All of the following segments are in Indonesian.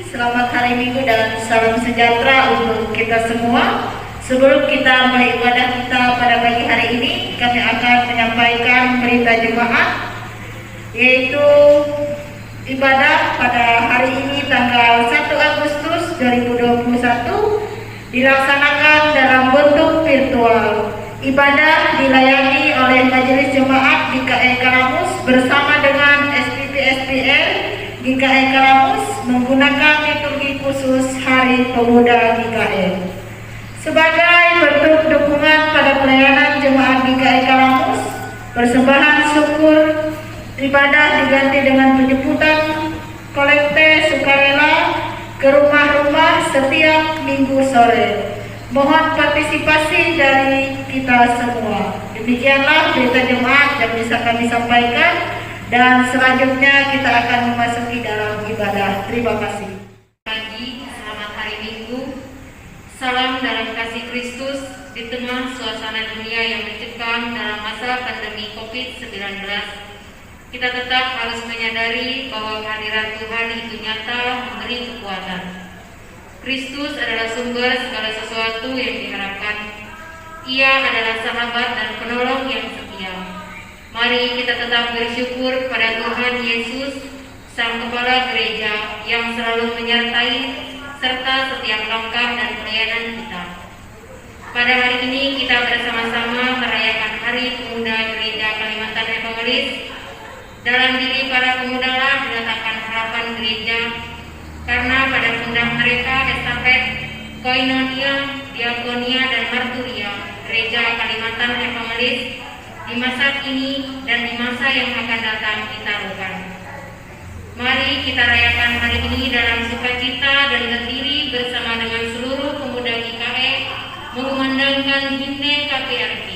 Selamat hari Minggu dan salam sejahtera untuk kita semua. Sebelum kita mulai ibadah kita pada pagi hari ini, kami akan menyampaikan berita jemaat, yaitu ibadah pada hari ini tanggal 1 Agustus 2021 dilaksanakan dalam bentuk virtual. Ibadah dilayani oleh Majelis Jemaat GKI Karamus bersama dengan SPP-SPR GKI Karamus menggunakan liturgi khusus Hari Pemuda GKI. Sebagai bentuk dukungan pada pelayanan Jemaat GKI Karamus, persembahan syukur ibadah diganti dengan penjemputan kolekte sukarela ke rumah-rumah setiap Minggu sore. Mohon partisipasi dari kita semua. Demikianlah berita jemaat yang bisa kami sampaikan, dan selanjutnya kita akan memasuki dalam ibadah. Terima kasih. Pagi, selamat hari Minggu. Salam dalam kasih Kristus di tengah suasana dunia yang mencekam dalam masa pandemi COVID-19. Kita tetap harus menyadari bahwa kehadiran Tuhan itu nyata memberi kekuatan. Kristus adalah sumber segala sesuatu yang diharapkan. Ia adalah sahabat dan penolong yang setia. Mari kita tetap bersyukur pada Tuhan Yesus, Sang Kepala Gereja yang selalu menyertai serta setiap langkah dan pelayanan kita. Pada hari ini kita bersama-sama merayakan Hari Pemuda Gereja Kalimantan Evangelis. Dalam diri para pemuda lah diletakkan harapan gereja, karena pada pundak mereka estafet koinonia, diakonia, dan marturia Gereja Kalimantan Evangelis di masa kini dan di masa yang akan datang ditaruhkan. Mari kita rayakan hari ini dalam sukacita dan berdiri bersama dengan seluruh pemuda GKI mengumandangkan himne KPRK.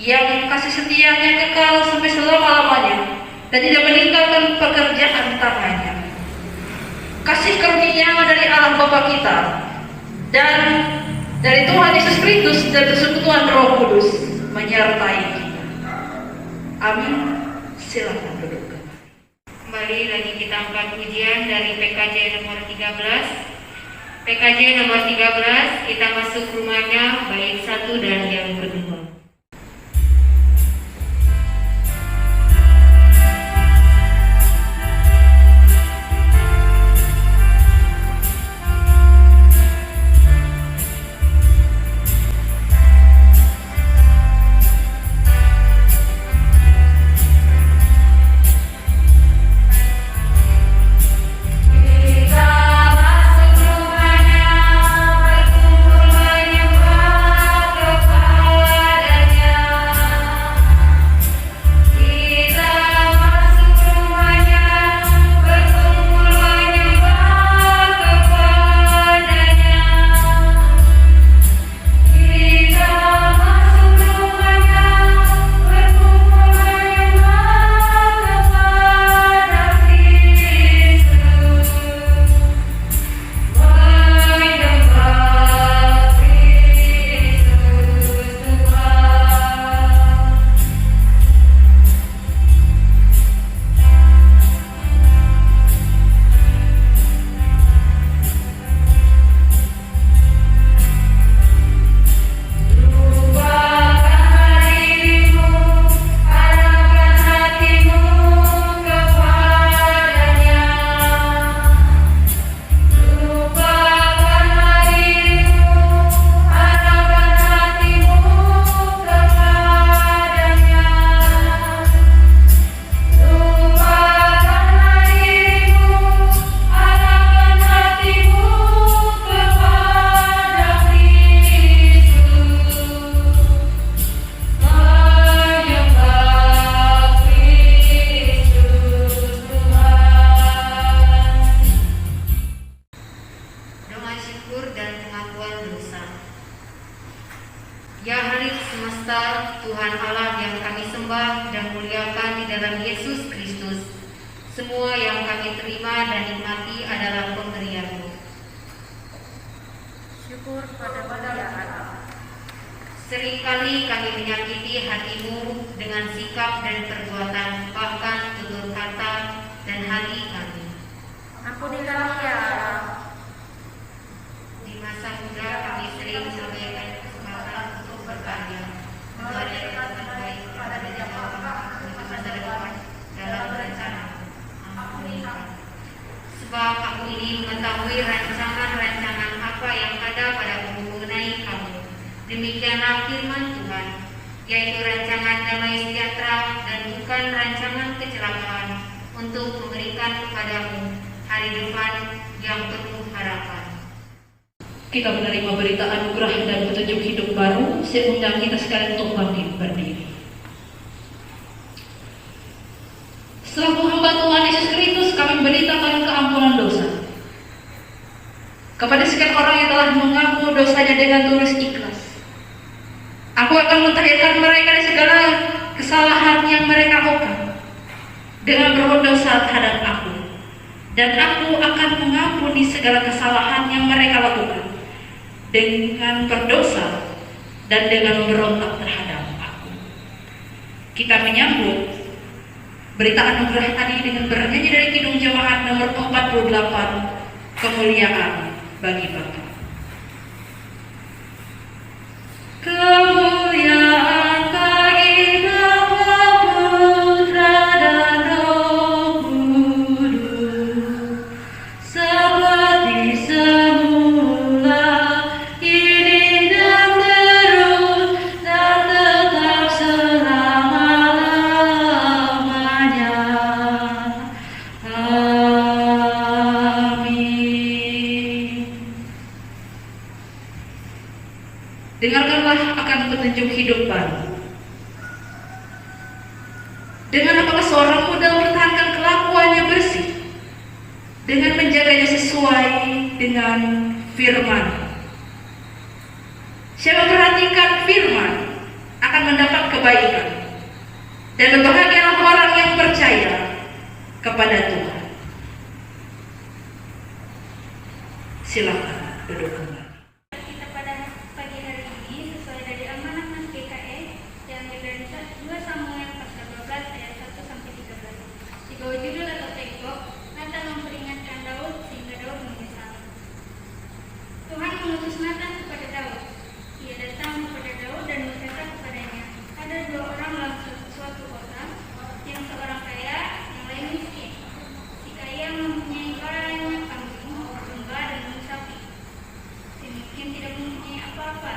Yang kasih setianya kekal sampai selama-lamanya dan tidak meninggalkan pekerjaan tangannya. Kasih karunia dari Allah Bapa kita dan dari Tuhan Yesus Kristus dan persekutuan Roh Kudus menyertai kita. Amin. Silakan duduk. Kembali lagi kita angkat pujian dari PKJ nomor 13. PKJ nomor 13, kita masuk rumahnya bait 1 dan yang kedua. Semua yang kami terima dan nikmati adalah pemberian-Mu. Syukur pada ya Allah. Seringkali kami menyakiti hati-Mu dengan sikap dan perbuatan, bahkan tutur kata dan hati kami. Ampunilah ya Allah. Di masa muda kami sering mengabaikan kesempatan untuk berkarya, memberi yang terbaik pada orang untuk masa depan dalam rencana. Ampunilah. Sebab aku ini mengetahui rancangan-rancangan apa yang ada padamu mengenai kamu. Demikianlah firman Tuhan, yaitu rancangan damai sejahtera dan bukan rancangan kecelakaan, untuk memberikan kepadamu hari depan yang penuh harapan. Kita menerima berita anugerah dan petunjuk hidup baru, saya undang kita sekalian untuk bangkit berdiri. Selaku hamba Tuhan Yesus Kristus, kami memberitakan keampunan dosa kepada sekian orang yang telah mengaku dosanya dengan tulus ikhlas. Aku akan mentahirkan mereka dari segala kesalahan yang mereka lakukan dengan berbuat dosa terhadap aku, dan aku akan mengampuni segala kesalahan yang mereka lakukan dengan berdosa dan dengan memberontak terhadap aku. Kita menyambut berita anugerah tadi dengan bernyanyi dari Kidung Jemaat nomor 48, Kemuliaan bagi Bapa. Kemuliaan bagi Bapa, Putra dan Roh Kudus, seperti semula, kini dan terus, dan tetap selama-lamanya. Amin. Dengarkanlah akan petunjuk hidup baru. Dengan apakah seorang muda mempertahankan kelakuannya bersih, dengan menjaganya sesuai dengan firman. Siapa memperhatikan firman akan mendapat kebaikan, dan berbahagialah orang yang percaya kepada Tuhan. Silakan duduk kembali. Kita pada pagi hari ini sesuai dari amanat Mas GKE yang dari 2 Samuel pasal 12 ayat 1 sampai 13. Di bawah judul atau tembok, Nathan memperingatkan Daud sehingga Daud menyesal. Tuhan mengutus Nathan kepada Daud. Ia datang kepada Daud dan berkata kepadanya, ada 2 orang dalam suatu kota, yang seorang kaya, yang lain miskin. Si kaya mempunyai banyak kambing, domba, dan sapi. Si miskin tidak mempunyai apa-apa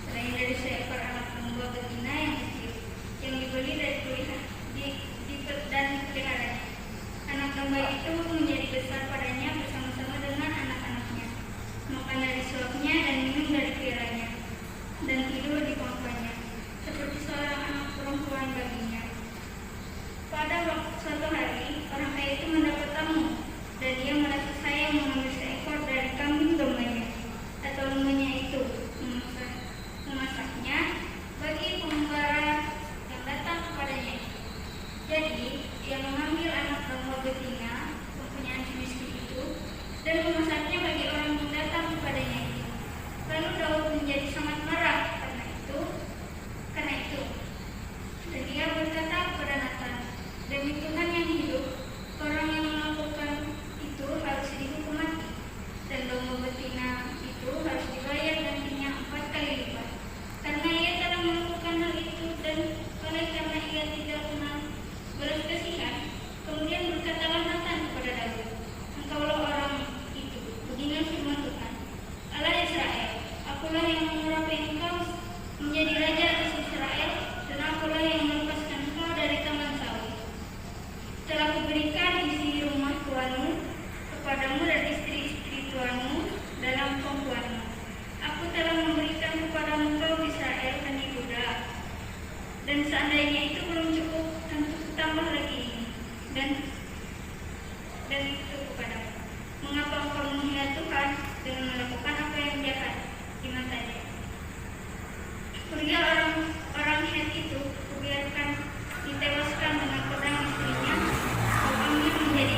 selain dari seekor anak domba betina yang kecil yang dibeli dari peliharaan dan dipeliharanya. Anak domba itu menjadi besar padanya bersama-sama dengan anak-anaknya, makan dari suapnya dan minum dari pialanya, dan tidur di pangkuannya, seperti seorang anak perempuan baginya. Pada waktu suatu hari, orang kaya itu mendapat tamu, dan dia merasa sayang mengambil seekor dari kambing dombanya atau dombanya itu, memasaknya bagi pengembara yang datang kepadanya. Jadi, ia mengambil anak domba betina mempunyai si miskin itu dan memasaknya bagi orang yang datang kepadanya itu. Lalu Daud menjadi sangat marah karena itu. Dan dia berkata kepada Nathan, demi Tuhan yang hidup, orang yang melakukan itu harus dihukum mati, dan domba betina itu harus dibayar gantinya 4 kali lipat, karena ia telah melakukan hal itu, dan oleh karena ia tidak kenal belas kasihan. Kemudian berkatalah Nathan kepada Daud, engkaulah orang itu, beginilah firman Tuhan, Allah Israel, akulah yang mengurapi engkau menjadi raja atas Israel, dan akulah yang melepaskan engkau dari tangan Saul. Telah kuberikan isi rumah tuanmu kepadamu dan istri-istri tuanmu dalam pangkuanmu. Aku telah memberikan kepadamu kaum Israel dan Yehuda. Dan seandainya itu belum cukup, tentu tambah lagi ini. Dan itu kepadamu. Mengapa engkau menghina Tuhan dengan melakukan apa yang jahat di matanya? Uriah orang Het itu kubiarkan ditewaskan dengan pedang istrinya, suaminya menjadi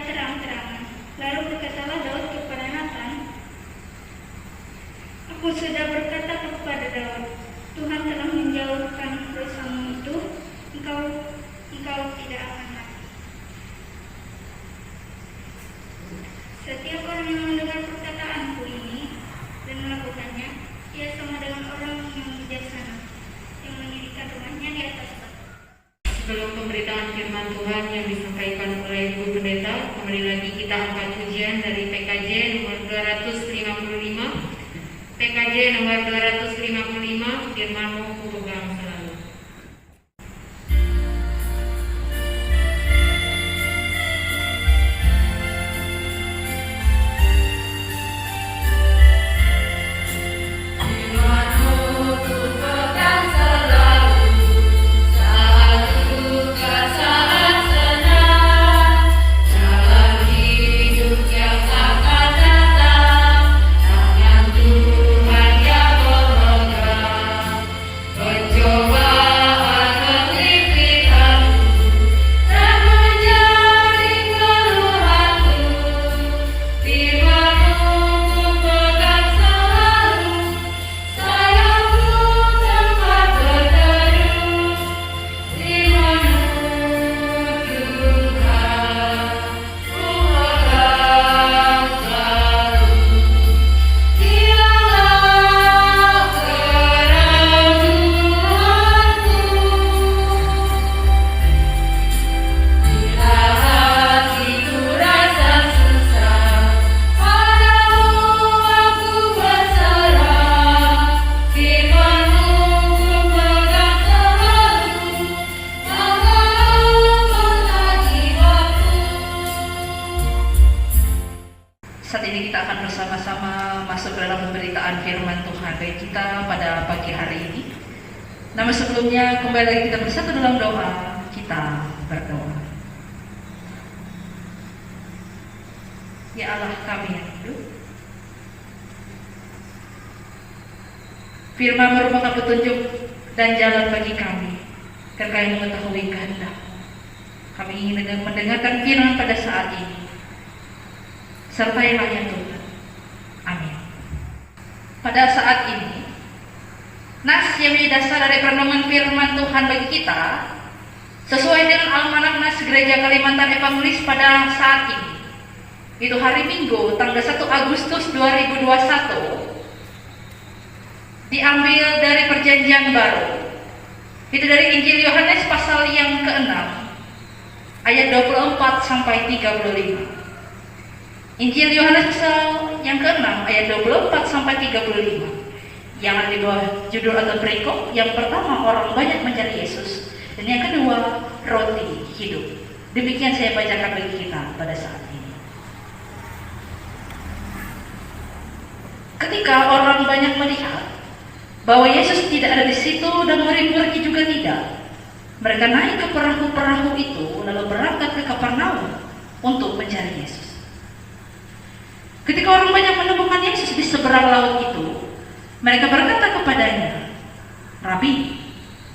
secara terang-terangan. Lalu berkatalah Daud kepada Nathan, "Aku sudah berkata kepada Daud, Tuhan telah menjauhkan dosamu itu, engkau tidak akan mati." Setiap orang yang mendengar perkataanku ini dan melakukannya, ia sama dengan orang yang bijaksana, yang mendirikan rumahnya di atas batu. Sebelum pemberitaan firman Tuhan yang disampaikan oleh Ibu Pendeta, kembali lagi kita angkat pujian dari PKJ nomor 255. PKJ nomor 255, firman-Mu kupegang selalu. Saat ini kita akan bersama-sama masuk dalam pemberitaan firman Tuhan bagi kita pada pagi hari ini. Namun sebelumnya kembali lagi kita bersatu dalam doa, kita berdoa. Ya Allah kami yang hidup, firman merupakan petunjuk dan jalan bagi kami, agar kami mengetahui kehendak. Kami ingin mendengarkan firman pada saat ini. Sertailah ya Tuhan. Amin. Pada saat ini, nas yang menjadi dasar dari perenungan firman Tuhan bagi kita sesuai dengan almanak nas Gereja Kalimantan Evangelis pada saat ini. Itu hari Minggu, tanggal 1 Agustus 2021, diambil dari Perjanjian Baru. Itu dari Injil Yohanes pasal yang ke-6, ayat 24 sampai 35. Injil Yohanes pasal yang ke-6 ayat 24 sampai 35 yang ada di bawah judul atau perikop. Yang pertama, orang banyak mencari Yesus, dan yang kedua, roti hidup. Demikian saya bacakan bagi kita pada saat ini. Ketika orang banyak melihat bahwa Yesus tidak ada di situ dan murid-muridnya juga tidak, mereka naik ke perahu-perahu itu lalu berangkat ke Kapernaum untuk mencari Yesus. Ketika orang banyak menemukan Yesus di seberang laut itu, mereka berkata kepadanya, "Rabi,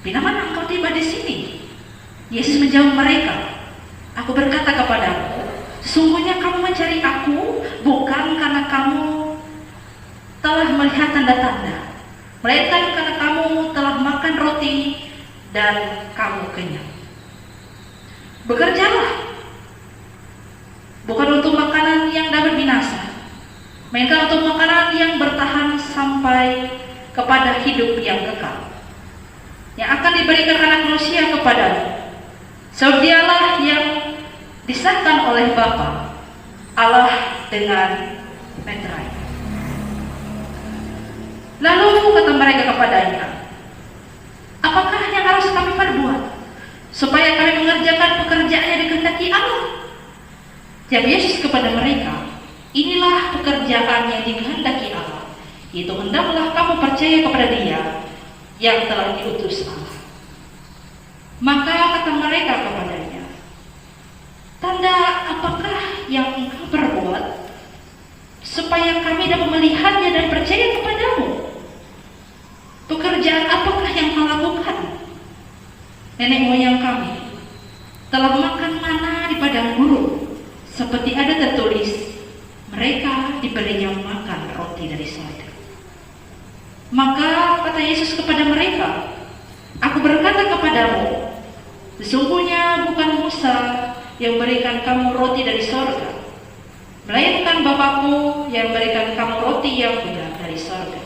bila mana engkau tiba di sini?" Yesus menjawab mereka, "Aku berkata kepadamu, sesungguhnya kamu mencari aku bukan karena kamu telah melihat tanda-tanda, melainkan karena kamu telah makan roti dan kamu kenyang. Bekerjalah, bukan untuk makanan yang dapat binasa, melainkan untuk makanan yang bertahan sampai kepada hidup yang kekal, yang akan diberikan anak manusia kepadamu. Sebab dialah yang disahkan oleh Bapa, Allah dengan meterai." Lalu kata mereka kepadanya, "Apakah yang harus kami perbuat supaya kami mengerjakan pekerjaan yang dikehendaki Allah?" Jawab Yesus kepada mereka, "Inilah pekerjaan yang dikehendaki Allah, yaitu hendaklah kamu percaya kepada Dia yang telah diutus Allah." Maka kata mereka kepadanya, "Tanda apakah yang engkau perbuat supaya kami dapat melihatnya dan percaya kepadamu? Pekerjaan apakah yang kau lakukan? Nenek moyang kami telah makan mana di padang gurun, seperti seperti ada tertulis, mereka diberinya makan roti dari sorga. Maka kata Yesus kepada mereka, aku berkata kepadamu, sesungguhnya bukan Musa yang berikan kamu roti dari sorga, melainkan Bapakku yang berikan kamu roti yang benar dari sorga.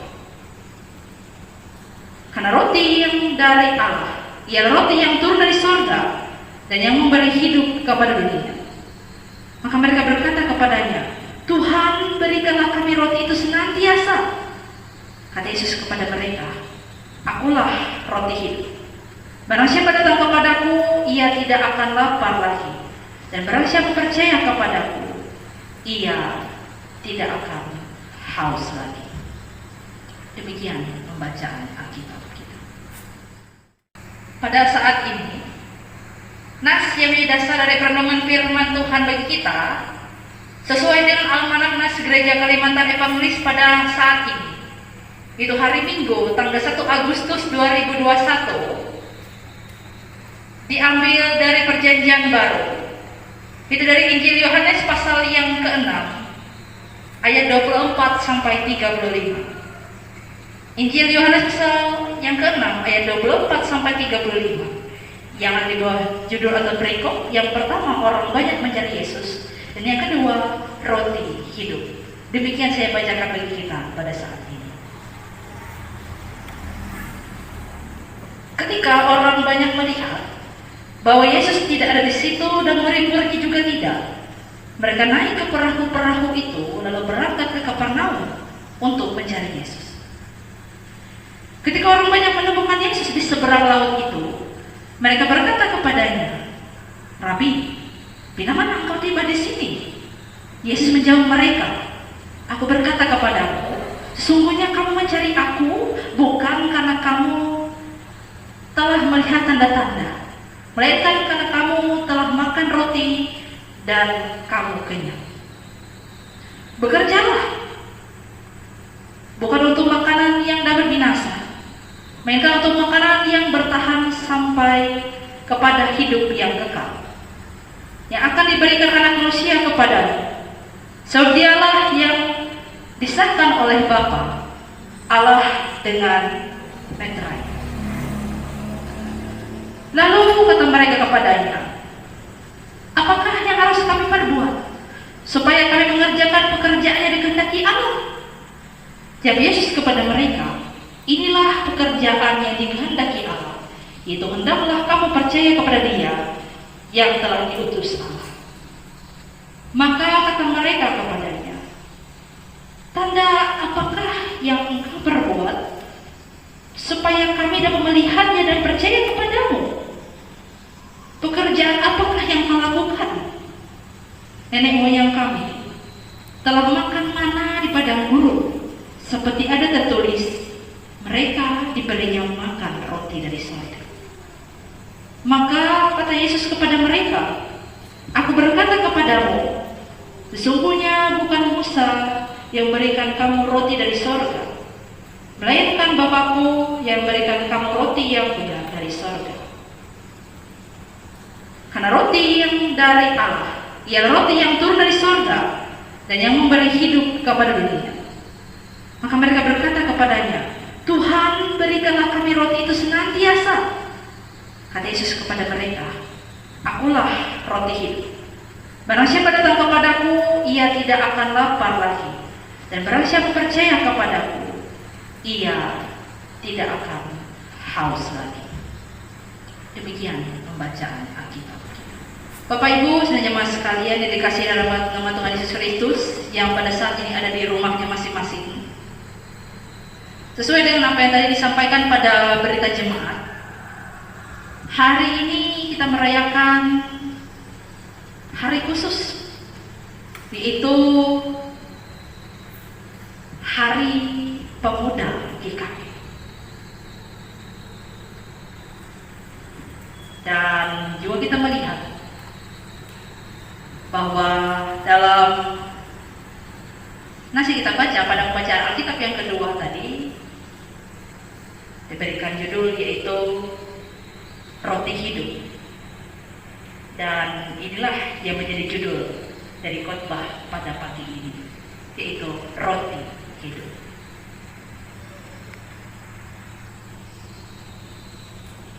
Karena roti yang dari Allah ialah roti yang turun dari sorga dan yang memberi hidup kepada dunia. Maka mereka berkata kepadanya, Tuhan, berikanlah kami roti itu senantiasa. Kata Yesus kepada mereka, akulah roti hidup. Barang siapa datang kepadaku, ia tidak akan lapar lagi. Dan barang siapa percaya kepadaku, ia tidak akan haus lagi. Demikian pembacaan Alkitab kita. Pada saat ini, nas yang didasar dari perenungan firman Tuhan bagi kita sesuai dengan Almanak Nas Gereja Kalimantan Evangelis pada saat ini. Itu hari Minggu tanggal 1 Agustus 2021 diambil dari Perjanjian Baru. Itu dari Injil Yohanes pasal yang ke-6 ayat 24 sampai 35. Injil Yohanes pasal yang ke-6 ayat 24 sampai 35. Yang ada di bawah judul atau perikop, yang pertama orang banyak mencari Yesus, dan yang kedua roti hidup. Demikian saya bacakan bagi kita pada saat ini. Ketika orang banyak melihat bahwa Yesus tidak ada di situ dan murid-muridnya juga tidak, mereka naik ke perahu-perahu itu lalu berangkat ke Kapernaum untuk mencari Yesus. Ketika orang banyak menemukan Yesus di seberang laut itu, mereka berkata kepadanya, Rabi, bila mana engkau tiba di sini? Yesus menjawab mereka, aku berkata kepadamu, sesungguhnya kamu mencari aku bukan karena kamu telah melihat tanda-tanda, melainkan karena kamu telah makan roti dan kamu kenyang. Bekerjalah, bukan untuk makanan yang dapat binasa, melainkan untuk makanan yang bertahan sampai kepada hidup yang kekal, yang akan diberikan anak manusia kepadamu. Sebab dialah yang disahkan oleh Bapa, Allah dengan meterai. Lalu kata mereka kepadanya, apakah yang harus kami perbuat supaya kami mengerjakan pekerjaan yang dikehendaki Allah? Jawab Yesus kepada mereka, inilah pekerjaan yang dikehendaki Allah, yaitu hendaklah kamu percaya kepada Dia yang telah diutus Allah. Maka kata mereka kepadanya, tanda apakah yang engkau perbuat supaya kami dapat melihatnya dan percaya kepadamu? Pekerjaan apakah yang kau lakukan? Nenek moyang kami telah makan mana di padang gurun, seperti ada tertulis, mereka diberinya makan roti dari sorga. Maka kata Yesus kepada mereka, aku berkata kepadamu, sesungguhnya bukan Musa yang berikan kamu roti dari sorga, melainkan Bapakku yang berikan kamu roti yang benar dari sorga. Karena roti yang dari Allah ialah roti yang turun dari sorga dan yang memberi hidup kepada dunia. Maka mereka berkata kepadanya, Tuhan, berikanlah kami roti itu senantiasa. Kata Yesus kepada mereka, akulah roti hidup. Barang siapa datang kepadaku, ia tidak akan lapar lagi. Dan barang siapa percaya kepadaku, ia tidak akan haus lagi. Demikian pembacaan Alkitab. Bapak Ibu, saudara jemaat sekalian yang dikasihi dalam nama Tuhan Yesus Kristus, yang pada saat ini ada di rumahnya masing-masing. Sesuai dengan apa yang tadi disampaikan pada berita jemaat, hari ini kita merayakan hari khusus, yaitu Hari Pemuda GKI. Dan juga kita melihat bahwa dalam nasi kita baca pada pembacaan Alkitab yang kedua tadi diberikan judul yaitu roti hidup, dan inilah yang menjadi judul dari khotbah pada pagi ini, yaitu roti hidup.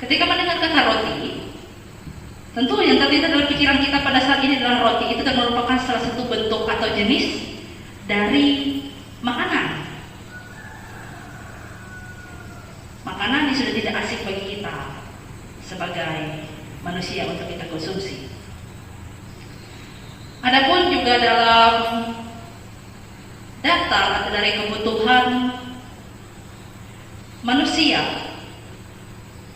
Ketika mendengar kata roti, tentu yang terlintas dalam pikiran kita pada saat ini adalah roti itu merupakan salah satu bentuk atau jenis dari makanan. Makanan yang sudah tidak asing bagi kita sebagai manusia untuk kita konsumsi. Adapun juga dalam daftar atau dari kebutuhan manusia,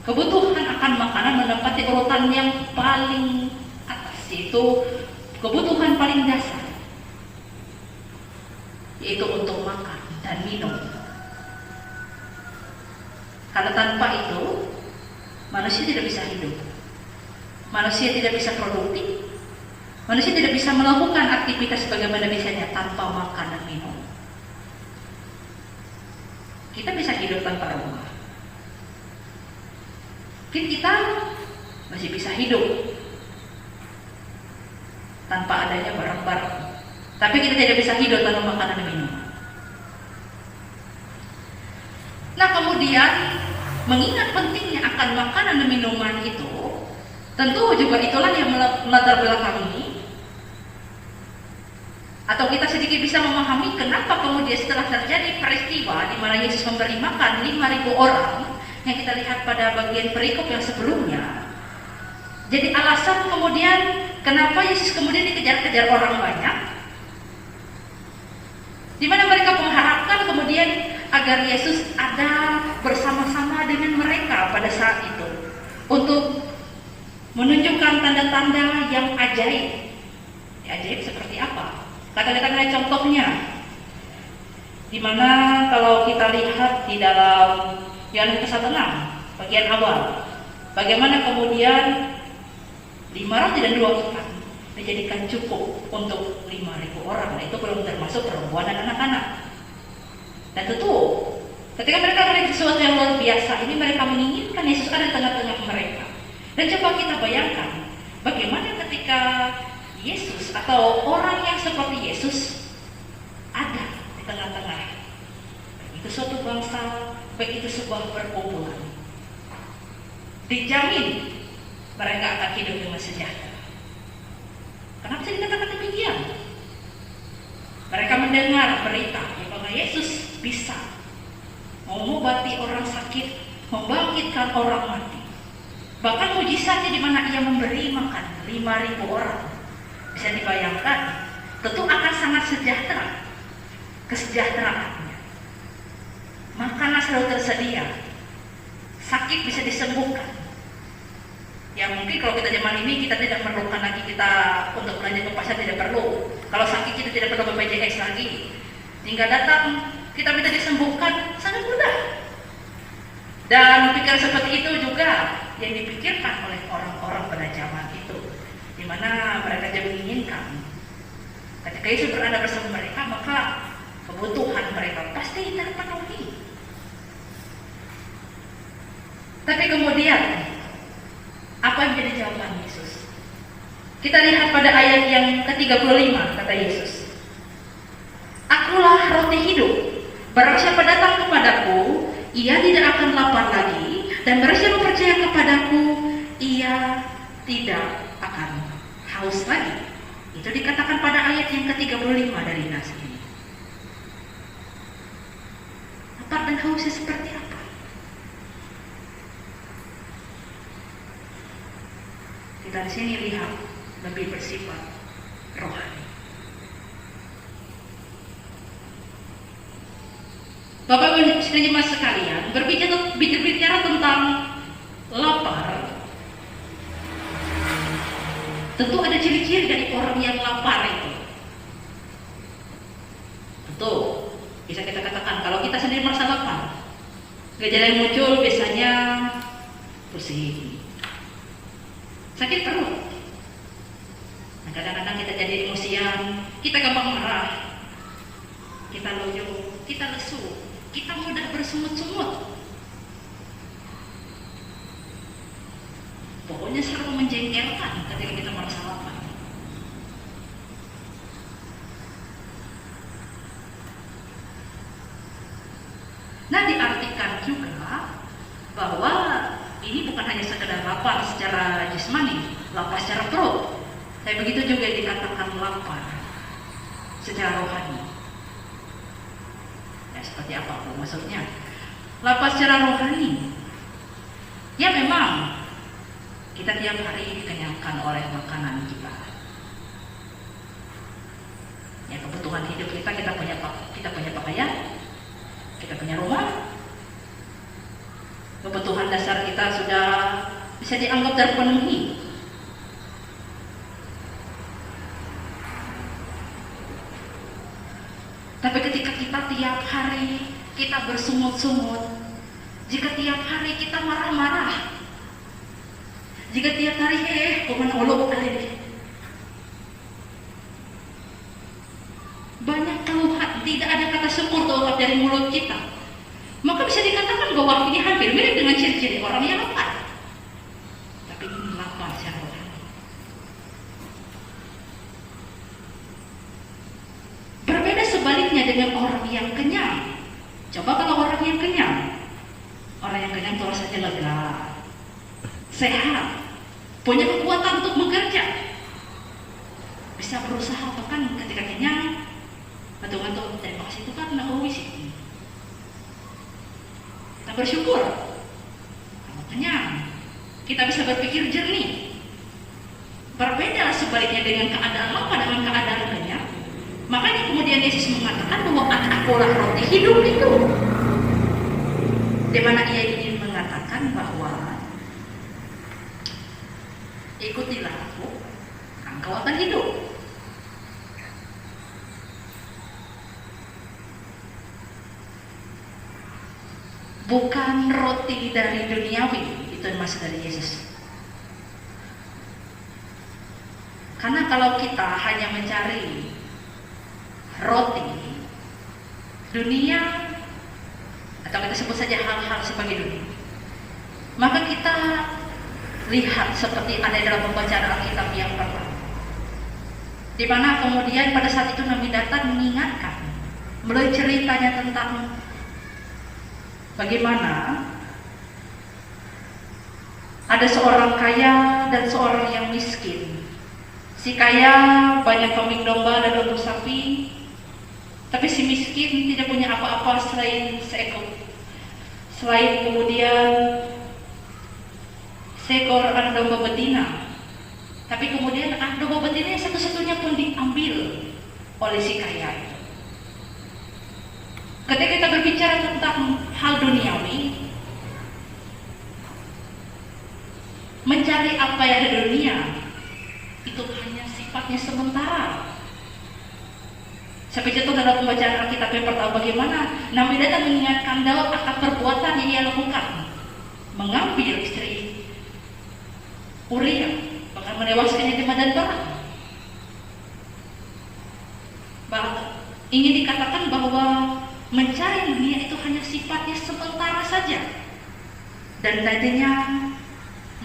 kebutuhan akan makanan menempati urutan yang paling atas, yaitu kebutuhan paling dasar, yaitu untuk makan dan minum. Karena tanpa itu, manusia tidak bisa hidup, manusia tidak bisa produktif, manusia tidak bisa melakukan aktivitas bagaimana bisanya tanpa makan dan minum. Kita bisa hidup tanpa rumah, mungkin kita masih bisa hidup tanpa adanya barang-barang, tapi kita tidak bisa hidup tanpa makanan dan minum. Nah, kemudian mengingat pentingnya akan makanan dan minuman itu, tentu juga itulah yang melatar belakangi, atau kita sedikit bisa memahami kenapa kemudian setelah terjadi peristiwa di mana Yesus memberi makan 5.000 orang yang kita lihat pada bagian perikop yang sebelumnya, jadi alasan kemudian kenapa Yesus kemudian dikejar-kejar orang banyak, di mana mereka mengharapkan kemudian agar Yesus ada bersama-sama dengan mereka pada saat itu untuk menunjukkan tanda-tanda yang ajaib. Ajaib seperti apa? Katakanlah contohnya, di mana kalau kita lihat di dalam Yohanes pasal 6 bagian awal, bagaimana kemudian 5 roti dan 2 ikan dijadikan cukup untuk 5.000 orang. Nah, itu belum termasuk perempuan dan anak-anak. Dan tentu ketika mereka melihat sesuatu yang luar biasa ini, mereka menginginkan Yesus ada di tengah-tengah mereka. Dan coba kita bayangkan bagaimana ketika Yesus atau orang yang seperti Yesus ada di tengah-tengah, baik itu suatu bangsa, baik itu sebuah perkumpulan, dijamin mereka akan hidup dengan sejahtera. Kenapa saya dikatakan demikian? Mereka mendengar berita bahwa Yesus bisa mengobati orang sakit, membangkitkan orang mati. Bahkan mujizatnya di mana ia memberi makan 5.000 orang. Bisa dibayangkan, tentu akan sangat sejahtera kesejahteraannya. Makanan selalu tersedia, sakit bisa disembuhkan. Ya mungkin kalau kita zaman ini kita tidak memerlukan lagi kita untuk belanja ke pasar, tidak perlu. Kalau sakit kita tidak perlu BPJS lagi. Tinggal datang, kita minta disembuhkan, sangat mudah. Dan pikiran seperti itu juga yang dipikirkan oleh orang-orang pada zaman itu, di mana mereka juga menginginkan ketika Yesus berada bersama mereka, maka kebutuhan mereka pasti terpenuhi. Tapi kemudian apa yang menjadi jawaban Yesus? Kita lihat pada ayat yang ke-35, kata Yesus, "Akulah roti hidup. Barang siapa datang kepadaku, ia tidak akan lapar lagi, dan barang siapa percaya kepadaku, ia tidak akan haus lagi." Itu dikatakan pada ayat yang ke-35 dari nas ini. Lapar dan hausnya seperti apa? Kita di sini lihat lebih bersifat rohani. Bapak Ibu jemaat sekalian, berbicara tentang lapar, tentu ada ciri-ciri dari orang yang lapar itu. Tentu bisa kita katakan kalau kita sendiri merasa lapar, gejala yang muncul biasanya pusing, sakit perut. Nah, kadang-kadang kita jadi emosian, kita gampang marah, kita loyo, kita lesu, kita mudah bersungut-sungut. Pokoknya selalu menjengkelkan ketika kita merasa lapar. Nah, diartikan juga bahwa ini bukan hanya sekedar lapar secara jasmani, lapar secara perut, tapi begitu juga dikatakan lapar secara rohani. Ya, seperti apa maksudnya? Lapar secara rohani. Ya memang kita tiap hari dikenyangkan oleh makanan kita. Ya, kebutuhan hidup kita punya pakaian, kita punya rumah. Kebutuhan dasar kita sudah bisa dianggap terpenuhi. Tapi ketika kita tiap hari kita bersungut-sungut, jika tiap hari kita marah-marah, jika tiap hari kemana olok kali banyak keluhan, tidak ada kata syukur keluar dari mulut kita, maka bisa dikatakan bahwa ini hampir mirip dengan ciri-ciri orang yang lapar. Tapi ini lapar secara rohani. Berbeda sebaliknya dengan orang yang kenyang. Coba kalau orang yang kenyang terus saja lega, sehat, punya kekuatan untuk bekerja, bisa berusaha, bahkan ketika kenyang ngantuk-ngantuk, terima kasih Tuhan karena kau isi. Kita bersyukur kalau kenyang, kita bisa berpikir jernih. Berbeda sebaliknya dengan keadaan lapar dengan keadaan kenyang. Makanya kemudian Yesus mengatakan bahwa akulah roti hidup itu, di mana ia ingin mengatakan bahwa ikutilah aku, engkau akan hidup. Bukan roti dari duniawi, itu yang maksud dari Yesus. Karena kalau kita hanya mencari roti dunia, atau kita sebut saja hal-hal sebagai dunia, maka kita lihat seperti ada dalam pembacaan Alkitab yang pertama, di mana kemudian pada saat itu Nabi datang mengingatkan melalui ceritanya tentang bagaimana ada seorang kaya dan seorang yang miskin. Si kaya banyak kambing domba dan lembu sapi, tapi si miskin tidak punya apa-apa selain kemudian seekor anak domba betina. Tapi kemudian anak domba betina yang satu-satunya pun diambil oleh si kaya itu. Ketika kita berbicara tentang hal duniawi, mencari apa yang ada di dunia itu hanya sifatnya sementara. Sampai jatuh dalam pembacaan Alkitab yang pertama, bagaimana Nabi datang mengingatkan Daud akan perbuatan yang ia lakukan, mengambil istri Uria, bahkan menewaskannya di medan perang. Ingin dikatakan bahwa mencari dunia itu hanya sifatnya sementara saja, dan nantinya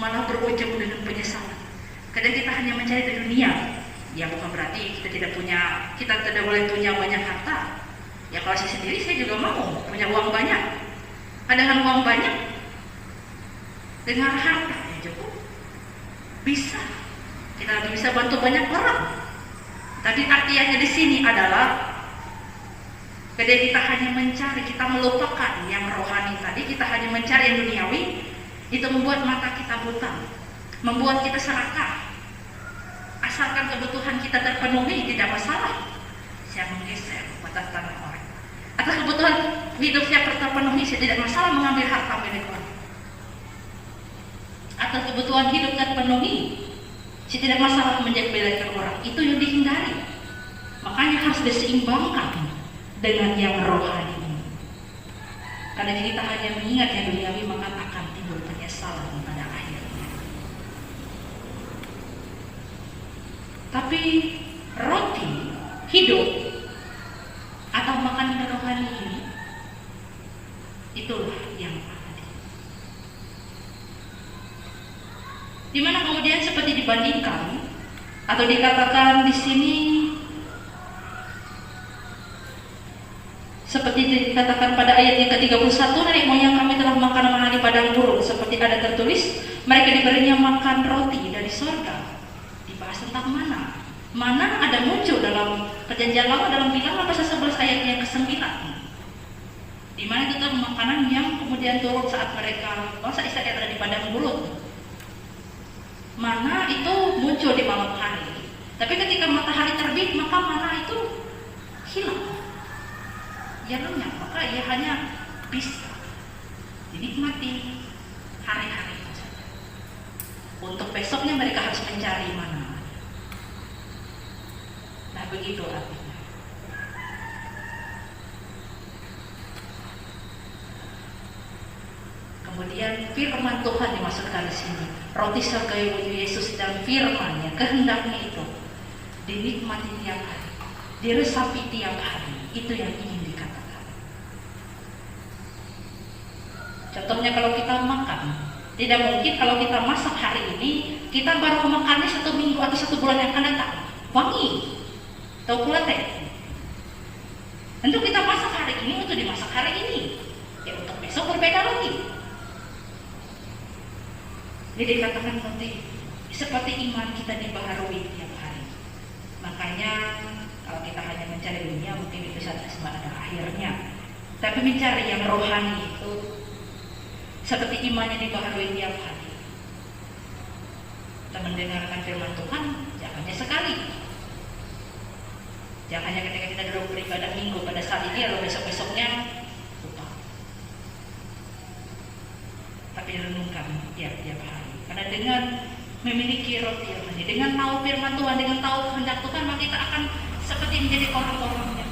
malah berujung dengan penyesalan. Kadang kita hanya mencari di dunia, ya bukan berarti kita tidak boleh punya banyak harta. Ya kalau saya sendiri, saya juga mau punya uang banyak. Dengan uang banyak, dengan harta ya cukup, bisa kita bisa bantu banyak orang. Tapi artinya di sini adalah ketika kita hanya mencari, kita melupakan yang rohani tadi, kita hanya mencari yang duniawi, itu membuat mata kita buta, membuat kita serakah. Asalkan kebutuhan kita terpenuhi, tidak masalah. Saya menggeser batas tanah orang. Atau kebutuhan hidup saya terpenuhi, saya tidak masalah mengambil harta milik orang. Atau kebutuhan hidup terpenuhi, saya tidak masalah menjebelkan orang. Itu yang dihindari. Makanya harus diseimbangkan dengan yang rohani. Karena kita hanya mengingat yang duniawi, maka akan timbul penyesalan pada akhirnya. Tapi roti hidup atau makanan rohani ini, itulah yang ada. Dimana kemudian seperti dibandingkan atau dikatakan di sini, Seperti dikatakan pada ayat yang ke-31, nenek moyang kami telah makan mana di padang gurun, seperti ada tertulis, mereka diberinya makan roti dari sorga. Dibahas tentang mana. Mana ada muncul dalam perjanjian lama dalam Bilangan pasal 11 ayat yang ke-9. Di mana itu tentang makanan yang kemudian turun saat mereka bangsa Israel ada di padang gurun. Mana itu muncul di malam hari. Tapi ketika matahari terbit, maka mana itu hilang. Ia lenyap, maka ia hanya bisa dinikmati hari-hari saja. Untuk besoknya mereka harus mencari mana. Nah, begitu artinya. Kemudian firman Tuhan dimasukkan di sini. Roti surga yang Yesus dan firman-Nya, kehendaknya itu dinikmati tiap hari, diresapi tiap hari. Itu yang ingin dikatakan. Contohnya kalau kita makan, tidak mungkin kalau kita masak hari ini, kita baru makannya 1 minggu atau 1 bulan yang akan datang. Wangi atau kulete. Tentu kita masak hari ini untuk dimasak hari ini. Ya untuk besok berbeda lagi. Jadi dikatakan seperti iman kita dibaharui tiap hari. Makanya kalau kita hanya mencari dunia, mungkin itu saja ada akhirnya. Tapi mencari yang rohani itu seperti imannya dibaharui tiap hari. Kita mendengarkan firman Tuhan, jangan hanya sekali. Jangan hanya ketika kita duduk beribadah minggu pada saat ini, lalu besok-besoknya lupa. Tapi renungkan tiap-tiap hari. Karena dengan memiliki roti rohani, dengan tahu firman Tuhan, dengan tahu kehendak Tuhan, maka kita akan seperti menjadi orang-orang yang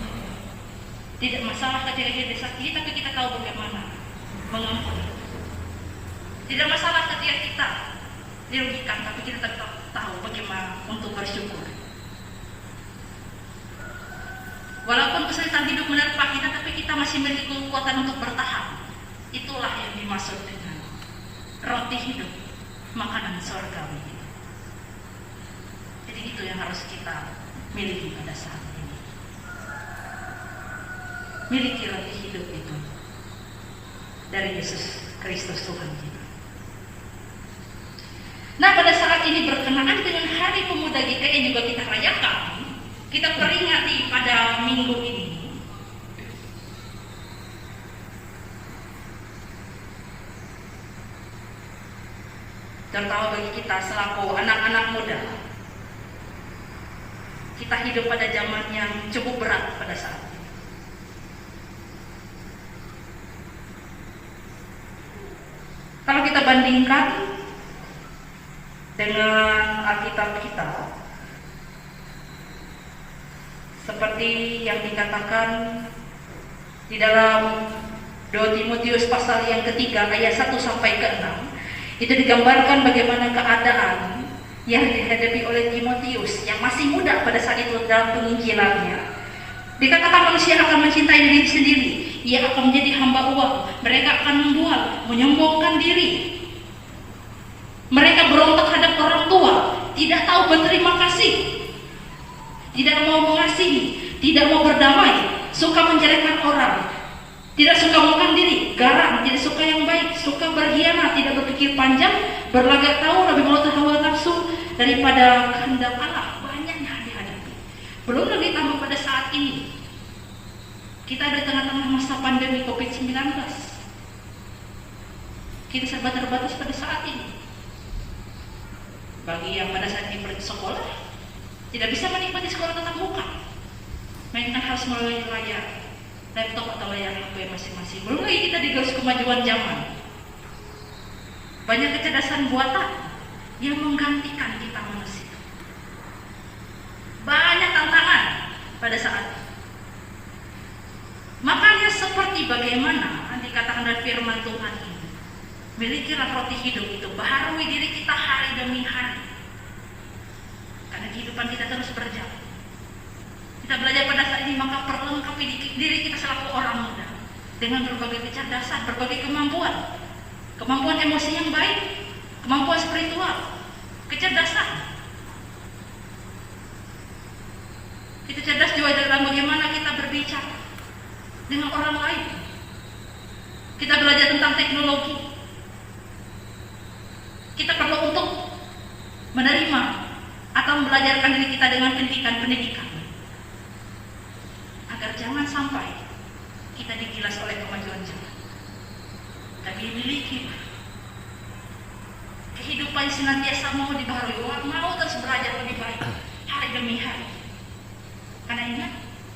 tidak masalah ketika kita disakiti, tapi kita tahu bagaimana mengampuni. Tidak masalah ketika kita dirugikan, tapi kita tetap tahu bagaimana untuk bersyukur. Walaupun kesulitan hidup menerpa kita, tapi kita masih memiliki kekuatan untuk bertahan. Itulah yang dimaksud dengan roti hidup, makanan surgawi. Jadi itu yang harus kita miliki pada saat ini. Miliki roti hidup itu dari Yesus Kristus Tuhan kita. Nah, pada saat ini berkenaan dengan Hari Pemuda GKI yang juga kita rayakan, kita peringati pada minggu ini. Terutama bagi kita selaku anak-anak muda, kita hidup pada zaman yang cukup berat pada saat ini. Kalau kita bandingkan dengan Alkitab kita, seperti yang dikatakan di dalam 2 Timotius pasal yang ketiga ayat 1 sampai ke 6, itu digambarkan bagaimana keadaan yang dihadapi oleh Timotius yang masih muda pada saat itu dalam penginjilannya. Dikatakan manusia akan mencintai diri sendiri, ia akan menjadi hamba uang, mereka akan membual, menyombongkan diri. Mereka berontak terhadap orang tua, tidak tahu berterima kasih, tidak mau mengasihi, tidak mau berdamai, suka menjelekkan orang, tidak suka makan diri, garang, tidak suka yang baik, suka berkhianat, tidak berpikir panjang, berlagak tahu, lebih menurut hawa nafsu daripada kehendak Allah. Banyak yang dihadapi. Belum lagi tambah pada saat ini, kita ada di tengah-tengah masa pandemi COVID-19. Kita serba terbatas pada saat ini. Bagi yang pada saat ini pergi sekolah, tidak bisa menikmati sekolah tatap muka, melainkan harus melalui layar laptop atau layar HP masing-masing. Belum lagi kita digerus kemajuan zaman. Banyak kecerdasan buatan yang menggantikan kita manusia. Banyak tantangan pada saat ini. Makanya seperti bagaimana dikatakan dari firman Tuhan ini, milikilah roti hidup itu, baharui diri kita hari demi hari. Karena kehidupan kita terus berjalan. Kita belajar pada saat ini, maka perlengkapi diri kita selaku orang muda dengan berbagai kecerdasan, berbagai kemampuan. Kemampuan emosi yang baik, kemampuan spiritual, kecerdasan. Kita cerdas juga dalam bagaimana kita berbicara. dengan orang lain. Kita belajar tentang teknologi. Kita perlu untuk menerima atau membelajarkan diri kita dengan pendidikan agar jangan sampai kita digilas oleh kemajuan zaman. Tapi miliki kehidupan senantiasa mau dibaharui, mau terus belajar lebih baik hari demi hari. Karena ingat,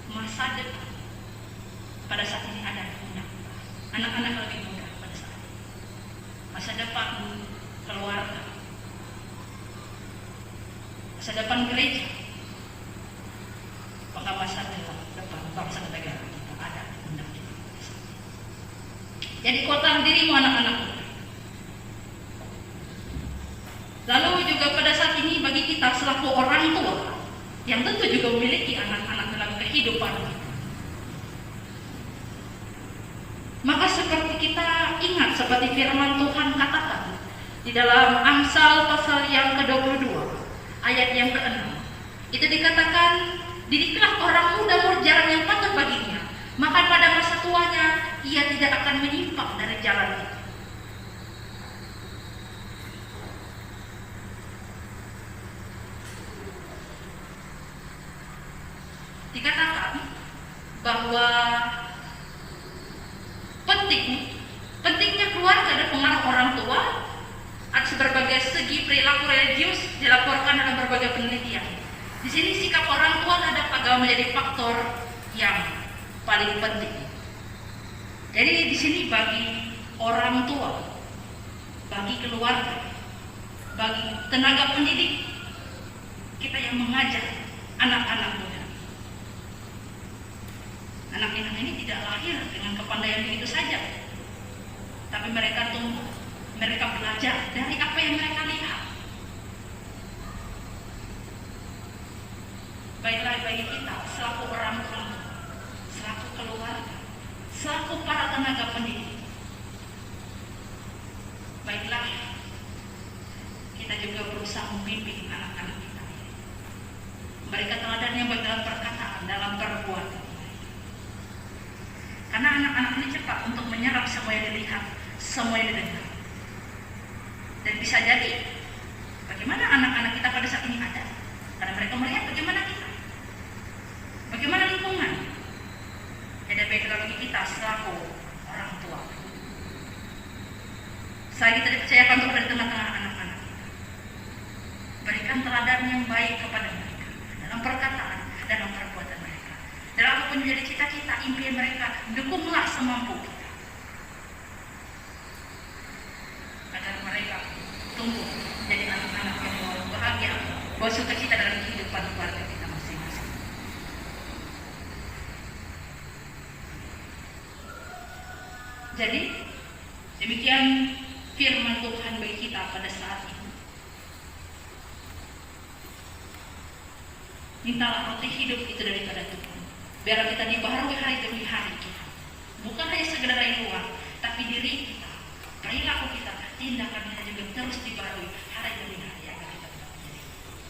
masa depan pada saat ini ada anak-anak lebih muda pada saat ini. Masa depan keluarga, masa depan gereja, maka masa depan bangsa dan negara kita ada di pundak kita. Jadi kuatkan dirimu anak-anak. Lalu juga pada saat ini bagi kita selaku orang tua yang tentu juga memiliki anak-anak dalam kehidupan kita, maka seperti kita ingat seperti firman Tuhan katakan di dalam Amsal pasal yang ke-22 ayat yang ke-6, itu dikatakan, didiklah orang muda menurut jalan yang patut baginya, maka pada masa tuanya ia tidak akan menyimpang dari jalan itu. Dikatakan bahwa pentingnya keluarga dan pengaruh orang tua atas berbagai segi perilaku religius dilaporkan dalam berbagai penelitian. Di sini sikap orang tua terhadap agama menjadi faktor yang paling penting. Jadi di sini bagi orang tua, bagi keluarga, bagi tenaga pendidik, kita yang mengajar anak-anak muda. Anak-anak ini tidak lahir dengan kepandaian begitu saja, tapi mereka tumbuh, mereka belajar dari apa yang mereka lihat. Baiklah bagi kita selaku orang tua, selaku keluarga, selaku para tenaga pendidik, baiklah kita juga berusaha membimbing anak-anak kita. Mereka teladan yang baik dalam perkataan, dalam perbuatan. Karena anak-anak ini cepat untuk menyerap semua yang dilihat, semua yang didengar. Dan bisa jadi bagaimana anak-anak kita pada saat ini ada, karena mereka melihat bagaimana kita, bagaimana lingkungan. Jadi baiklah bagi kita selaku orang tua, saya kita dipercayakan untuk ada di tengah-tengah anak-anak kita. Berikan teladan yang baik kepada mereka dalam perkataan, dalam perbuatan mereka, dalam apapun menjadi cita-cita, impian mereka, dukunglah semampu kita agar mereka tumbuh menjadi anak-anak yang bahagia, bawa sukacita dalam kehidupan keluarga kita masing-masing. Jadi demikian firman Tuhan bagi kita pada saat ini. Mintalah roti hidup itu daripada Tuhan, biar kita dibaharui hari demi hari kita. Bukan hanya sekedar dari luar, tapi diri kita, perilaku kita, tindakan kita juga terus dibaharui hari demi hari agar kita menjadi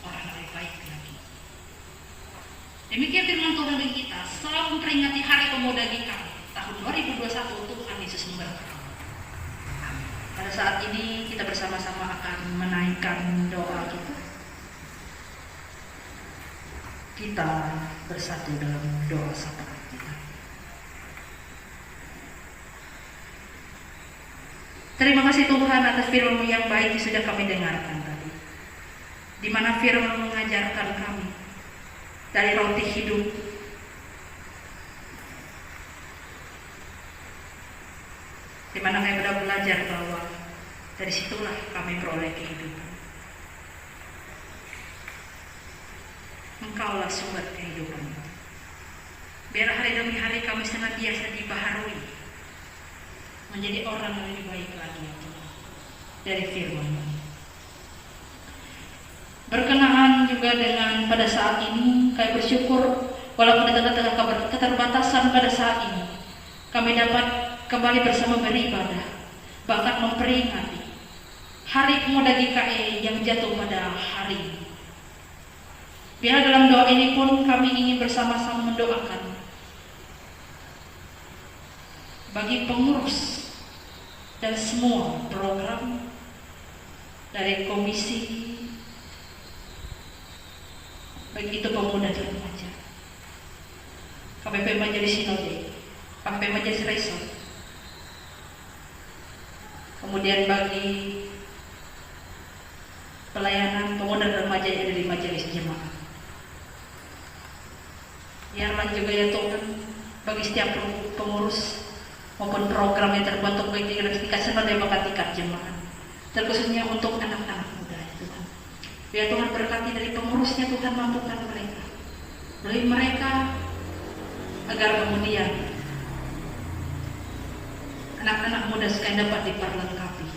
orang yang lebih baik lagi. Demikian firman Tuhan bagi kita. Selalu memperingati Hari Pemuda kita tahun 2021, Tuhan Yesus memberkati. Pada saat ini kita bersama-sama akan menaikkan doa kita. Kita bersatu dalam doa syafaat kita. Terima kasih Tuhan atas firman yang baik yang sudah kami dengarkan tadi, di mana firman mengajarkan kami dari roti hidup, di mana kami sudah belajar bahwa dari situlah kami peroleh kehidupan. Engkaulah sumber kehidupan. Biar hari demi hari kami senantiasa dibaharui menjadi orang yang lebih baik lagi ya Tuhan, dari firman-Mu. Berkenaan juga dengan pada saat ini, kami bersyukur walaupun di tengah-tengah keterbatasan pada saat ini, kami dapat kembali bersama beribadah, bahkan memperingati Hari Pemuda GKI yang jatuh pada hari ini. Biar dalam doa ini pun kami ingin bersama-sama mendoakan bagi pengurus dan semua program dari komisi, baik itu pemuda dan remaja, KPP Majelis Sinode, KPP Majelis Resort, kemudian bagi pelayanan pemuda dan remaja yang ada di majelis jemaat. Biarlah juga ya Tuhan, bagi setiap pengurus maupun program yang terbentuk baik di tingkat sinode maupun tingkat jemaat, terkhususnya untuk anak-anak muda ya Tuhan. Biar Tuhan berkati dari pengurusnya, Tuhan mampukan mereka, melalui mereka, agar kemudian anak-anak muda sekalian dapat diperlengkapi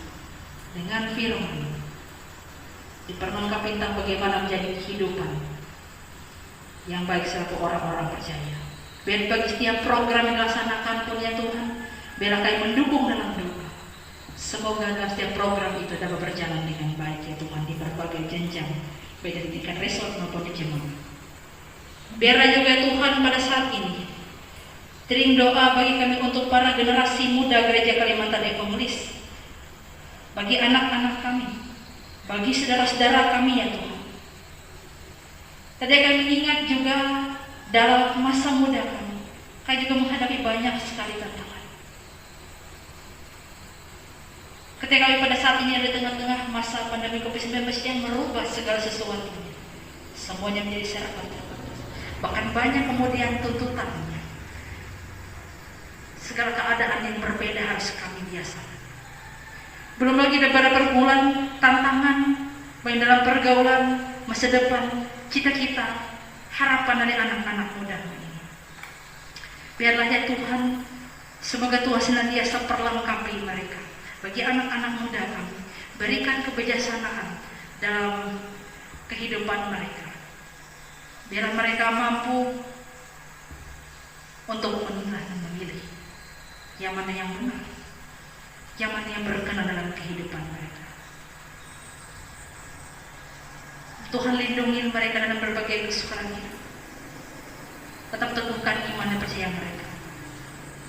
dengan firman, diperlengkapi tentang bagaimana menjadi kehidupan yang baik selaku orang-orang percaya. Biar bagi setiap program yang dilaksanakan pun ya Tuhan, biarlah kami mendukung dalam doa. Semoga dalam setiap program itu dapat berjalan dengan baik ya Tuhan, di berbagai jenjang, baik dari tingkat resort maupun di jemaat. Biarlah juga Tuhan pada saat ini tering doa bagi kami untuk para generasi muda Gereja Kalimantan Evangelis, bagi anak-anak kami, bagi saudara-saudara kami ya Tuhan. Tadi kami ingat juga dalam masa muda kami juga menghadapi banyak sekali tantangan. Ketika kami pada saat ini ada di tengah-tengah masa pandemi COVID-19 yang merubah segala sesuatunya, semuanya menjadi serba terbatas. Bahkan banyak kemudian tuntutannya. Segala keadaan yang berbeda harus kami biasakan. Belum lagi daripada pergumulan, tantangan, baik dalam pergaulan, masa depan, cita-cita, harapan dari anak-anak muda ini. Biarlah ya Tuhan, semoga Tuhan senantiasa perlengkapi mereka. Bagi anak-anak muda kami, berikan kebijaksanaan dalam kehidupan mereka. Biarlah mereka mampu untuk memilah dan memilih yang mana yang benar, yang mana yang berkenan dalam kehidupan mereka. Tuhan lindungi mereka dalam berbagai kesukaran hidup. Tetap teguhkan iman dan percaya mereka.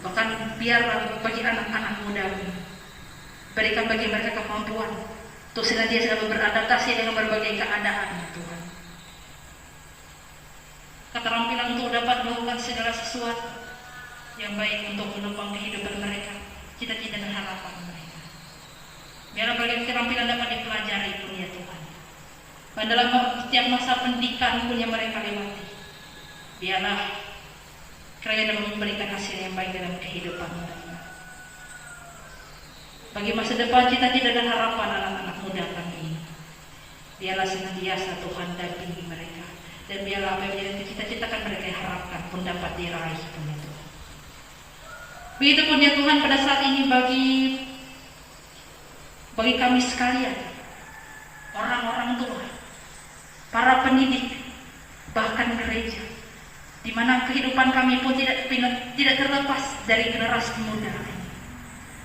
Bahkan biarlah bagi anak-anak muda ini, berikan bagi mereka kemampuan untuk senantiasa beradaptasi dengan berbagai keadaan ya Tuhan. Keterampilan untuk dapat melakukan segala sesuatu yang baik untuk menopang kehidupan mereka, cita-cita dan harapan mereka. Biarlah bagi keterampilan dapat dipelajari pun ya Tuhan. Dan dalam setiap masa pendidikan pun yang mereka lewati, biarlah kiranya dapat memberikan hasil yang baik dalam kehidupan mereka. Bagi masa depan, cita-cita dan harapan anak-anak muda kami ini, biarlah senantiasa Tuhan dampingi mereka, dan biarlah apa yang menjadi cita-cita mereka harapkan pun dapat diraih pun ya Tuhan. Begitupun ya Tuhan pada saat ini bagi kami sekalian, orang-orang tua, para pendidik, bahkan gereja, di mana kehidupan kami pun tidak terlepas dari generasi muda ini.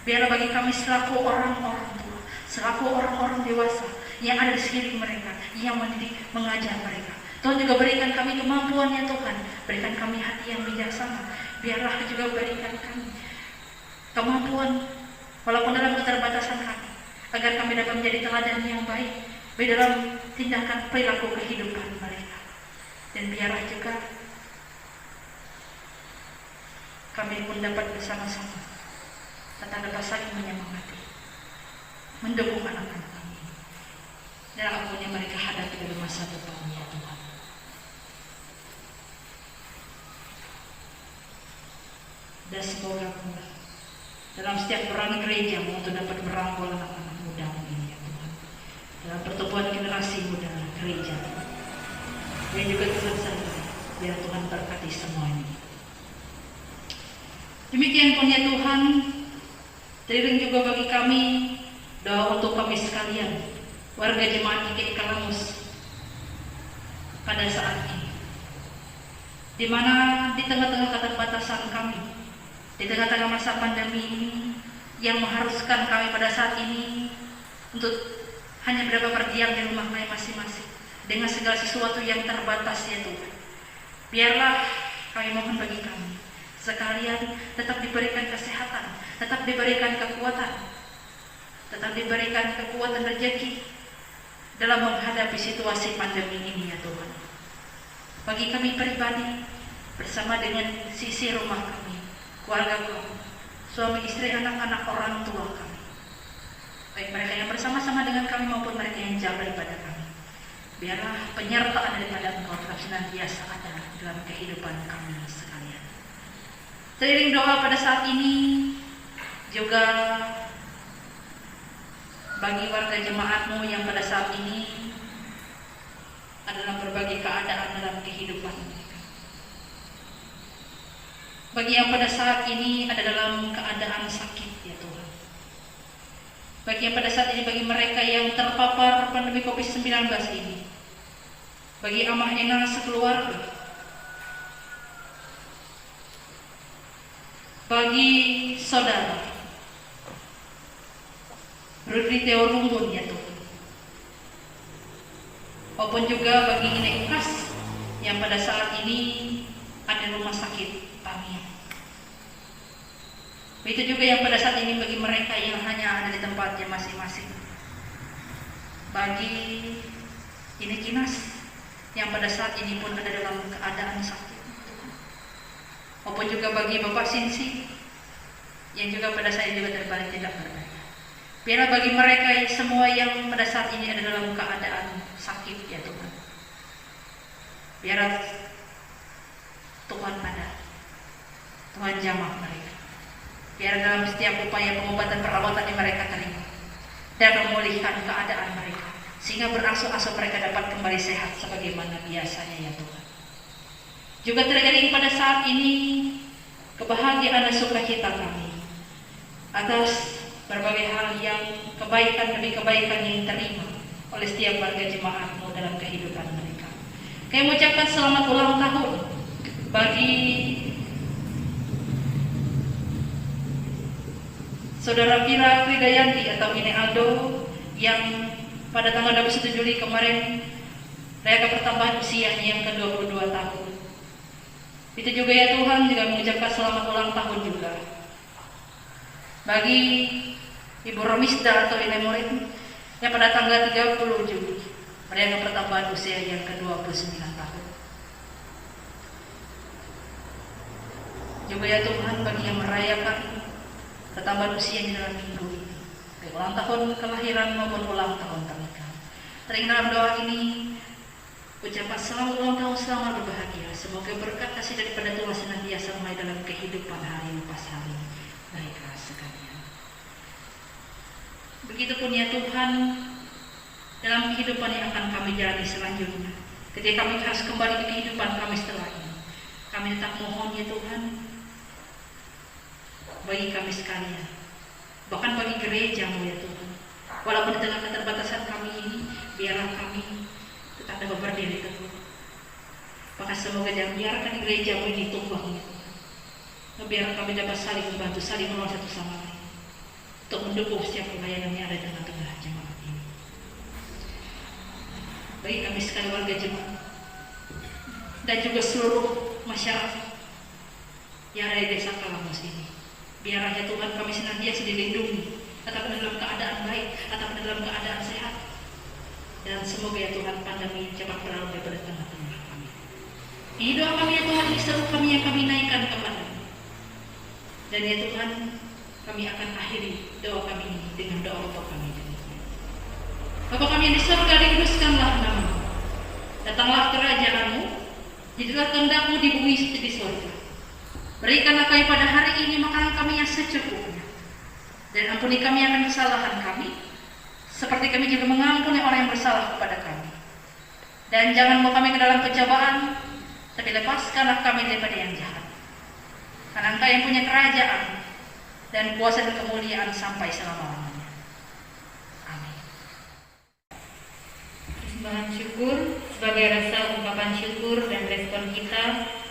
Biarlah bagi kami selaku orang-orang tua, selaku orang-orang dewasa yang ada di sekeliling mereka, yang mendidik, mengajar mereka. Tuhan juga berikan kami kemampuan ya Tuhan, berikan kami hati yang bijaksana. Biarlah juga berikan kami kemampuan, walaupun dalam keterbatasan kami, agar kami dapat menjadi teladan yang baik dalam tindakan perilaku kehidupan mereka. Dan biarlah juga kami pun dapat bersama-sama tetap dapat saling menyemangati, mendukung anak-anak kami dan apapun yang mereka hadapi dalam masa depan ya Tuhan. Dan semoga dalam setiap peran gereja untuk dapat merangkul anak-anak muda ini ya Tuhan, dalam pertumbuhan generasi muda gereja Tuhan. Dan juga Tuhan saya, biar Tuhan berkati semuanya. Demikian pun ya Tuhan, teriring juga bagi kami doa untuk kami sekalian, warga jemaat GKI Kalamus pada saat ini, di mana di tengah-tengah keterbatasan kami, di tengah-tengah masa pandemi ini yang mengharuskan kami pada saat ini untuk hanya berapa berdiam di rumah kami masing-masing dengan segala sesuatu yang terbatas ya Tuhan. Biarlah kami mohon bagi kami sekalian tetap diberikan kesehatan, tetap diberikan kekuatan, tetap diberikan kekuatan rezeki dalam menghadapi situasi pandemi ini ya Tuhan. Bagi kami pribadi, bersama dengan sisi rumah kami, keluarga kami, suami istri, anak-anak, orang tua kami, baik mereka yang bersama-sama dengan kami maupun mereka yang jauh daripada kami, biarlah penyertaan daripada Engkau tetap senantiasa ada dalam kehidupan kami sekalian. Seiring doa pada saat ini juga bagi warga jemaat-Mu yang pada saat ini adalah berbagai keadaan dalam kehidupan mereka. Bagi yang pada saat ini ada dalam keadaan sakit ya Tuhan. Bagi yang pada saat ini, bagi mereka yang terpapar pandemi COVID-19 ini, bagi Amah Ena sekeluarga, bagi saudara Rudi Theo Rumbun ya Tuhan, maupun juga bagi Ine Ikhlas yang pada saat ini ada rumah sakit Tamiya. Begitu juga yang pada saat ini bagi mereka yang hanya ada di tempatnya masing-masing. Bagi Ine Kinas yang pada saat ini pun ada dalam keadaan sakit, maupun juga bagi Bapak Sinsi yang juga pada saat ini juga terbalik tidak berdaya. Biarlah bagi mereka semua yang pada saat ini ada dalam keadaan sakit ya Tuhan, biarlah Tuhan ada, Tuhan jamah mereka. Biar dalam setiap upaya pengobatan perawatan yang mereka terima dan memulihkan keadaan mereka, sehingga berangsur-angsur mereka dapat kembali sehat sebagaimana biasanya ya Tuhan. Juga teriring pada saat ini kebahagiaan dan sukacita kami atas berbagai hal yang kebaikan demi kebaikan yang diterima oleh setiap warga jemaat-Mu dalam kehidupan mereka. Kami mengucapkan selamat ulang tahun bagi Saudara Vira Kridayanti atau Ine Aldo yang pada tanggal 21 Juli kemarin rayakan pertambahan usianya yang ke-22 tahun. Itu juga ya Tuhan juga mengucapkan selamat ulang tahun juga bagi Ibu Romisda atau Ine Morin yang pada tanggal 30 Juli merayakan pertambahan usia yang ke-29 tahun. Juga ya Tuhan bagi yang merayakan pertambahan usia di dalam minggu ini, baik ulang tahun kelahiran maupun ulang tahun pernikahan. Teringat dalam doa ini, ucapan selamat ulang tahun, selamat berbahagia. Semoga berkat kasih daripada Tuhan senantiasa mulai dalam kehidupan hari lepas hari. Baiklah sekalian. Begitupun ya Tuhan, dalam kehidupan yang akan kami jalani selanjutnya, ketika kami harus kembali ke kehidupan kami setelah ini, kami tetap mohon ya Tuhan, bagi kami sekalian, bahkan bagi gereja-Mu ya Tuhan, walaupun di tengah keterbatasan kami ini, biarlah kami tetap dapat berdiri teguh. Maka semoga jangan biarkan gereja-Mu ini tumbang ya Tuhan. Biar kami dapat saling membantu, saling menolong satu sama lain untuk mendukung setiap pelayanan yang ada di tengah-tengah jemaat ini. Bagi kami sekali warga jemaat dan juga seluruh masyarakat yang ada di desa Kalamus ini, biarlah ya Tuhan kami senantiasa dilindungi, tetap dalam keadaan baik, tetap dalam keadaan sehat, dan semoga ya Tuhan pandemi cepat berlalu daripada tengah-tengah kami. Ini doa kami ya Tuhan, ini seru kami yang kami naikkan kepada-Mu. Dan ya Tuhan, kami akan akhiri doa kami ini dengan doa Bapa kami demikian. Bapa kami yang di surga, dikuduskanlah nama-Mu. Datanglah kerajaan-Mu, jadilah kehendak-Mu di bumi seperti di surga. Berikanlah kami pada hari ini makanan kami yang secukupnya, dan ampuni kami akan kesalahan kami, seperti kami juga mengampuni orang yang bersalah kepada kami. Dan jangan bawa kami ke dalam pencobaan, tapi lepaskanlah kami daripada yang jahat. Karena Engkau yang punya kerajaan dan kuasa dan kemuliaan sampai selama-lamanya. Amin. Persembahan syukur sebagai rasa ungkapan syukur dan respon kita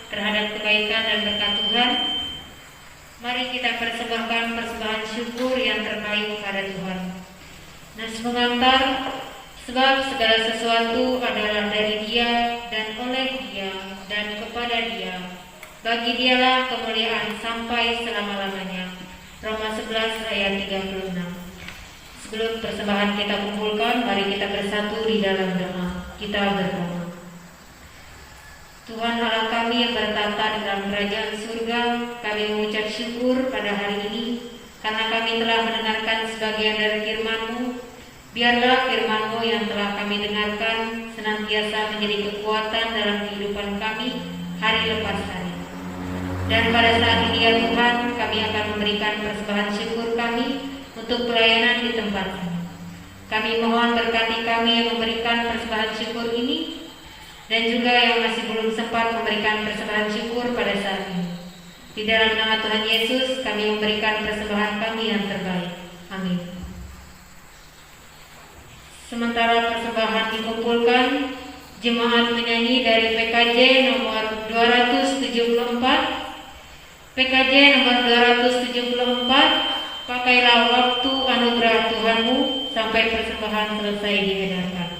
terhadap kebaikan dan berkat Tuhan. Mari kita persembahkan persembahan syukur yang terbaik kepada Tuhan. Nas mengantar, sebab segala sesuatu adalah dari Dia dan oleh Dia dan kepada Dia. Bagi Dialah kemuliaan sampai selama-lamanya. Roma 11 ayat 36. Sebelum persembahan kita kumpulkan, mari kita bersatu di dalam doa. Kita berdoa. Tuhan Allah kami yang bertata di dalam kerajaan surga, kami mengucap syukur pada hari ini karena kami telah mendengarkan sebagian dari firman-Mu. Biarlah firman-Mu yang telah kami dengarkan senantiasa menjadi kekuatan dalam kehidupan kami hari lepas hari. Dan pada saat ini ya Tuhan, kami akan memberikan persembahan syukur kami untuk pelayanan di tempat ini. Kami mohon berkati kami yang memberikan persembahan syukur ini dan juga yang masih belum sempat memberikan persembahan syukur pada saat ini. Di dalam nama Tuhan Yesus, kami memberikan persembahan kami yang terbaik. Amin. Sementara persembahan dikumpulkan, jemaat menyanyi dari PKJ nomor 274. PKJ nomor 274, pakailah waktu anugerah Tuhanmu sampai persembahan selesai diedarkan.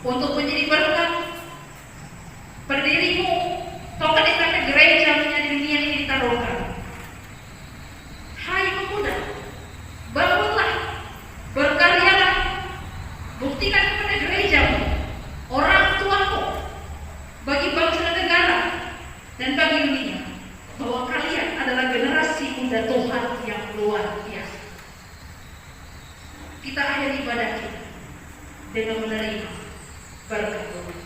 untuk menjadi berkat pada dirimu, tongkat estafet gereja menjadi dunia ini ditaruhkan. Hai pemuda, bangunlah, berkaryalah, buktikan kepada gerejamu, orang tuamu, bagi bangsa dan negara, dan bagi dunia, bahwa kalian adalah generasi muda Tuhan yang luar biasa. Kita akhiri ibadah kita dengan menerima berkat Tuhan.